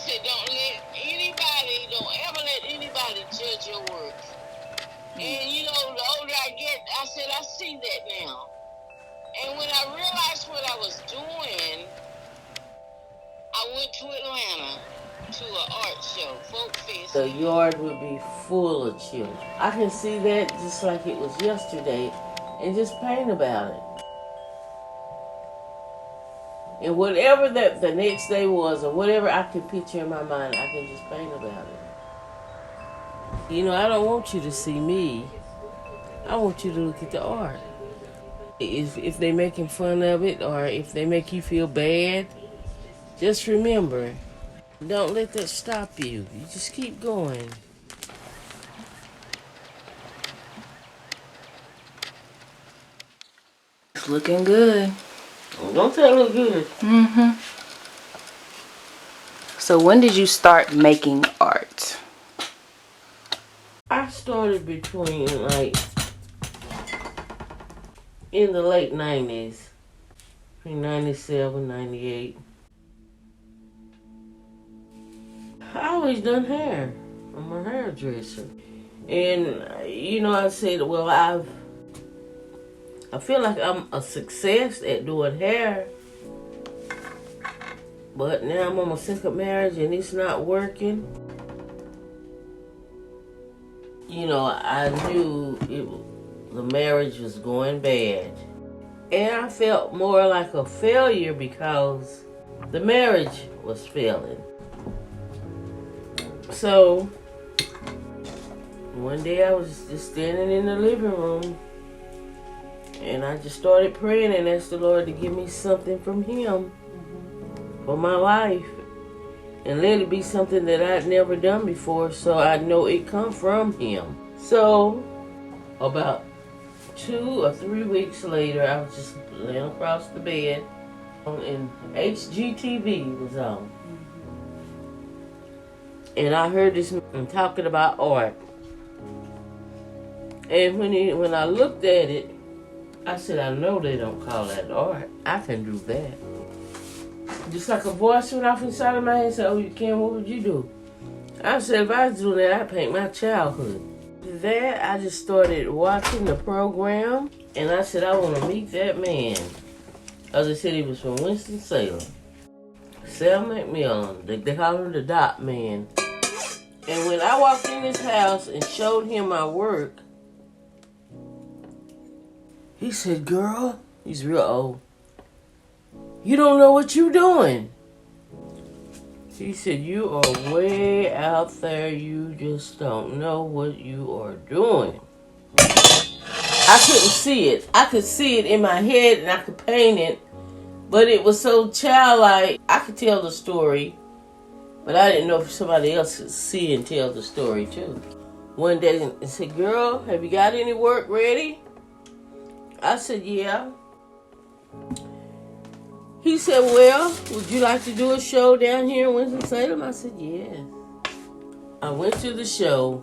said, don't ever let anybody judge your work. And you know, the older I get, I said, I see that now. And when I realized what I was doing, I went to Atlanta to an art show, folk fest. The yard would be full of children. I can see that just like it was yesterday and just paint about it. And whatever that the next day was or whatever I can picture in my mind, I can just paint about it. You know, I don't want you to see me. I want you to look at the art. If they're making fun of it or if they make you feel bad, just remember, don't let that stop you. You just keep going. It's looking good. Don't that look good? Mm-hmm. So when did you start making art? I started between in the late 90s, between 97, 98. I always done hair. I'm a hairdresser. And, you know, I said, well, I feel like I'm a success at doing hair. But now I'm on my second marriage and it's not working. You know, I knew the marriage was going bad. And I felt more like a failure because the marriage was failing. So, one day I was just standing in the living room and I just started praying and asked the Lord to give me something from Him for my life. And let it be something that I'd never done before so I know it come from Him. So, about 2 or 3 weeks later, I was just laying across the bed and HGTV was on. And I heard this man talking about art. And when I looked at it, I said, I know they don't call that art. I can do that. Just like a voice went off inside of my head and said, oh, you can't, what would you do? I said, if I was doing that, I'd paint my childhood. That, I just started watching the program, and I said, I want to meet that man. As I said, he was from Winston-Salem. Sam McMillan, they call him the Dot Man. And when I walked in his house and showed him my work, he said, girl, he's real old, you don't know what you're doing. He said, you are way out there, you just don't know what you are doing. I couldn't see it. I could see it in my head and I could paint it, but it was so childlike. I could tell the story, but I didn't know if somebody else could see and tell the story too. One day he said, girl, have you got any work ready? I said, yeah. He said, well, would you like to do a show down here in Winston-Salem? I said, yes. I went to the show,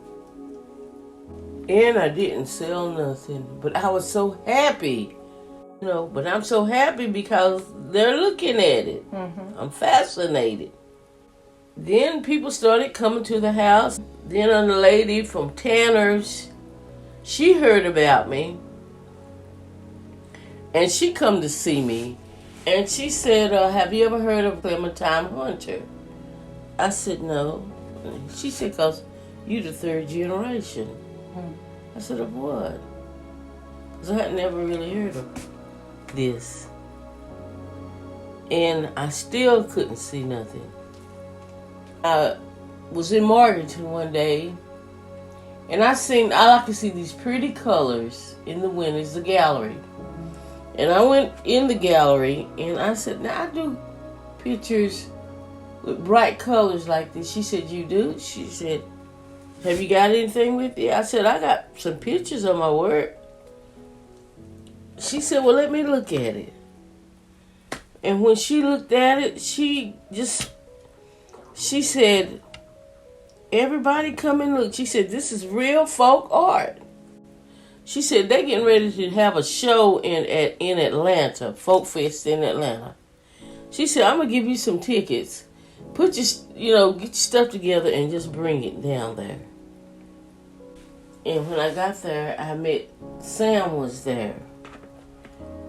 and I didn't sell nothing, but I was so happy. You know, but I'm so happy because they're looking at it. Mm-hmm. I'm fascinated. Then people started coming to the house. Then a lady from Tanner's, she heard about me, and she come to see me. And she said, have you ever heard of Clementine Hunter? I said, no. She said, because you the third generation. I said, of what? Because I had never really heard of this. And I still couldn't see nothing. I was in Morganton one day, and I like to see these pretty colors in the windows, the gallery. And I went in the gallery, and I said, now I do pictures with bright colors like this. She said, you do? She said, have you got anything with you? I said, I got some pictures of my work. She said, well, let me look at it. And when she looked at it, she said, everybody come and look. She said, this is real folk art. She said, they're getting ready to have a show in Atlanta, Folk Fest in Atlanta. She said, I'm going to give you some tickets. Put your, get your stuff together and just bring it down there. And when I got there, I met Sam was there.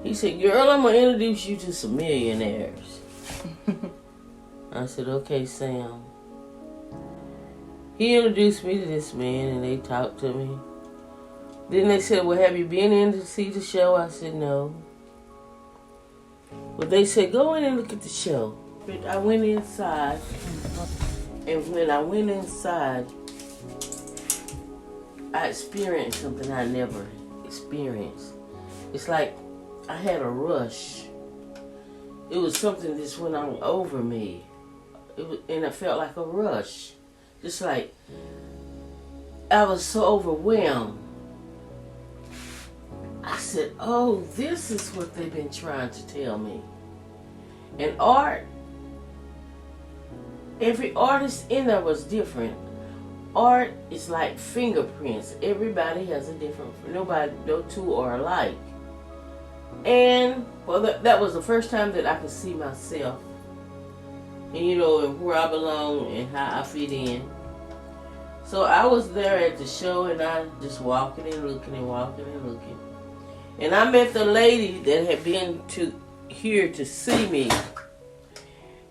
He said, girl, I'm going to introduce you to some millionaires. I said, okay, Sam. He introduced me to this man, and they talked to me. Then they said, well, have you been in to see the show? I said, no. But they said, go in and look at the show. I went inside, and when I went inside, I experienced something I never experienced. It's like I had a rush. It was something that just went on over me. And it felt like a rush. Just like I was so overwhelmed. I said, oh, this is what they've been trying to tell me. And art, every artist in there was different. Art is like fingerprints. Everybody has a different, no two are alike. And well, that was the first time that I could see myself. And and where I belong and how I fit in. So I was there at the show and I just walking and looking and walking and looking. And I met the lady that had been here to see me.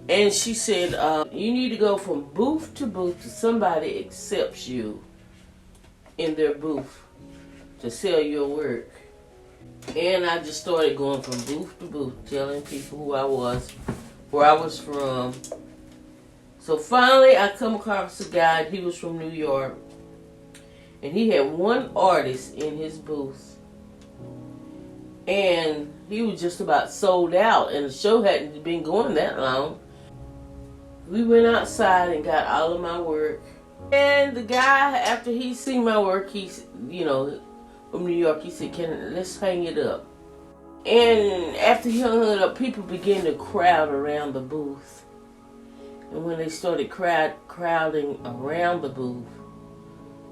And she said, you need to go from booth to booth till somebody accepts you in their booth to sell your work. And I just started going from booth to booth, telling people who I was, where I was from. So finally I come across a guy, he was from New York. And he had one artist in his booth. And he was just about sold out, and the show hadn't been going that long. We went outside and got all of my work. And the guy, after he seen my work, he's, from New York, he said, let's hang it up. And after he hung it up, people began to crowd around the booth. And when they started crowding around the booth,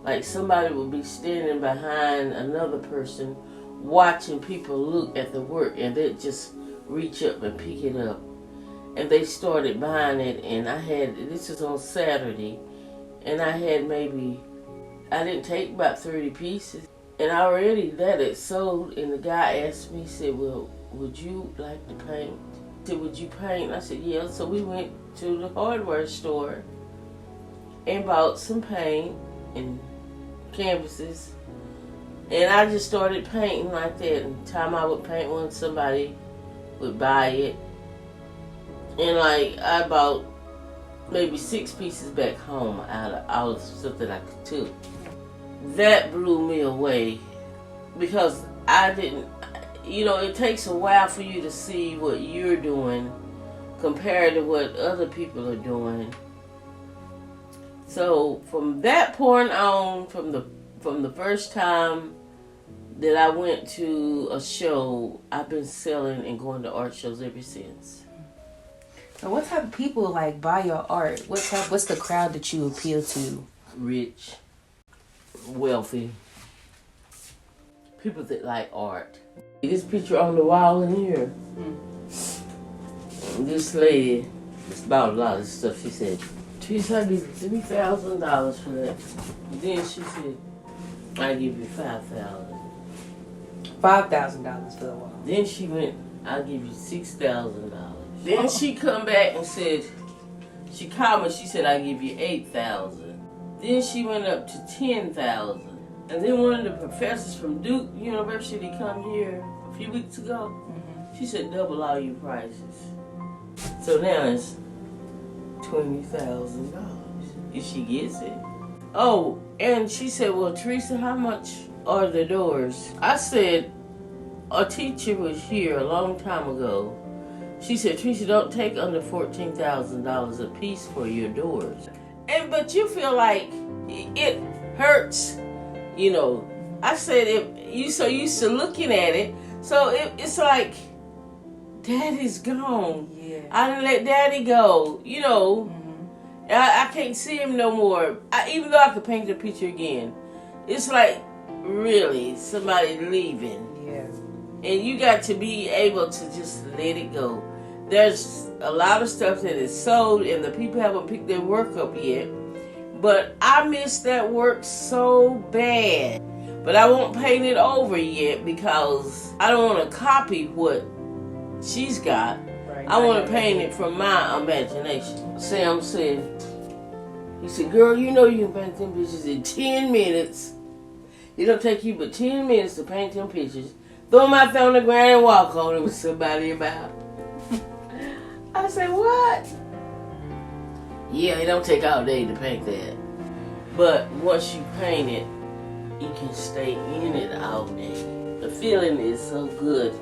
like somebody would be standing behind another person watching people look at the work, and they'd just reach up and pick it up. And they started buying it, and this was on Saturday, and I didn't take about 30 pieces. And already that had sold, and the guy asked me, he said, well, would you like to paint? He said, would you paint? I said, yeah. So we went to the hardware store and bought some paint and canvases. And I just started painting like that. And the time I would paint one, somebody would buy it. And I bought maybe 6 pieces back home out of all the stuff that I took. That blew me away because I didn't, it takes a while for you to see what you're doing compared to what other people are doing. So from that point on, from the first time that I went to a show, I've been selling and going to art shows ever since. So what type of people buy your art? What's the crowd that you appeal to? Rich, wealthy, people that like art. This picture on the wall in here. This lady just bought a lot of stuff. She said, Theresa, I give you $3,000 for that. Then she said, I give you $5,000. $5,000 for the wall. Then she went, I'll give you $6,000. Then she come back and said, she called me, she said, I'll give you $8,000. Then she went up to $10,000. And then one of the professors from Duke University come here a few weeks ago. She said, double all your prices. So now it's $20,000 if she gets it. Oh, and she said, well, Theresa, how much are the doors? I said, a teacher was here a long time ago. She said, Theresa, don't take under $14,000 a piece for your doors. But you feel like it hurts, I said, if you so used to looking at it, so it's like, Daddy's gone. Yeah. I didn't let Daddy go, I can't see him no more. Even though I could paint the picture again, it's like, really, somebody leaving. Yeah. And you got to be able to just let it go. There's a lot of stuff that is sold and the people haven't picked their work up yet. But I miss that work so bad. But I won't paint it over yet because I don't want to copy what she's got. Right, I want to paint it from my imagination. Sam said, he said, girl, you know you can paint them pictures in 10 minutes. It'll take you but 10 minutes to paint them pictures. Throw them out there on the ground and walk on it with somebody about. I said, what? Yeah, it don't take all day to paint that. But once you paint it, you can stay in it all day. The feeling is so good.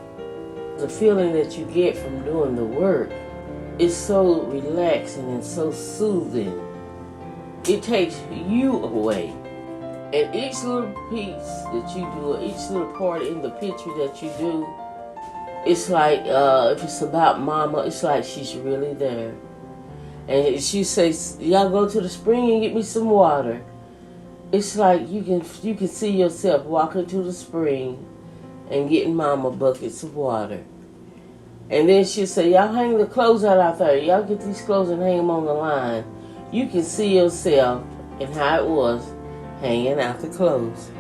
The feeling that you get from doing the work is so relaxing and so soothing. It takes you away. And each little piece that you do, or each little part in the picture that you do, it's like, if it's about mama, it's like she's really there. And she says, y'all go to the spring and get me some water. It's like you can see yourself walking to the spring and getting mama buckets of water. And then she'll say, y'all hang the clothes out there. Y'all get these clothes and hang them on the line. You can see yourself and how it was hanging out the clothes.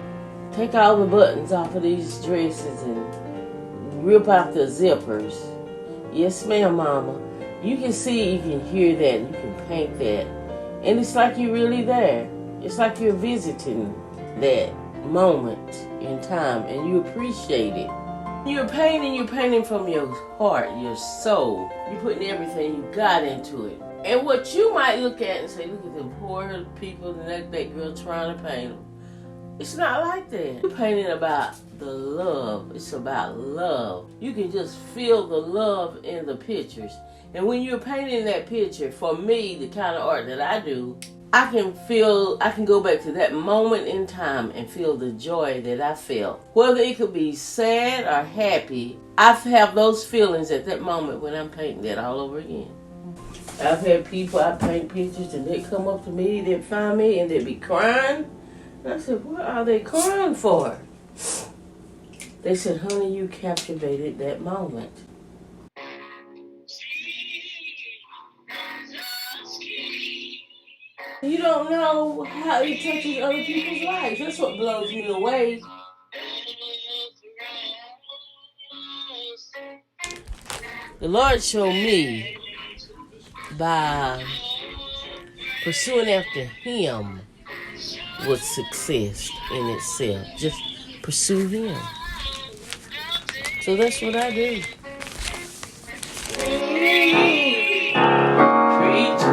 Take all the buttons off of these dresses and rip out the zippers. Yes, ma'am, mama. You can see, you can hear that, you can paint that. And it's like you're really there. It's like you're visiting that moment in time and you appreciate it. You're painting from your heart, your soul. You're putting everything you got into it. And what you might look at and say, look at them poor people and that girl trying to paint them. It's not like that. You're painting about the love. It's about love. You can just feel the love in the pictures. And when you're painting that picture, for me, the kind of art that I do, I can go back to that moment in time and feel the joy that I felt. Whether it could be sad or happy, I have those feelings at that moment when I'm painting that all over again. I've had people, I paint pictures and they come up to me, they'd find me and they'd be crying. And I said, what are they crying for? They said, honey, you captivated that moment. You don't know how it touches other people's lives. That's what blows me away. The Lord showed me by pursuing after Him was success in itself. Just pursue Him. So that's what I do. Preach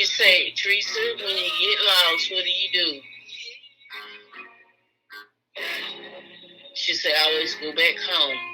You say, Theresa, when you get lost, what do? She said, I always go back home.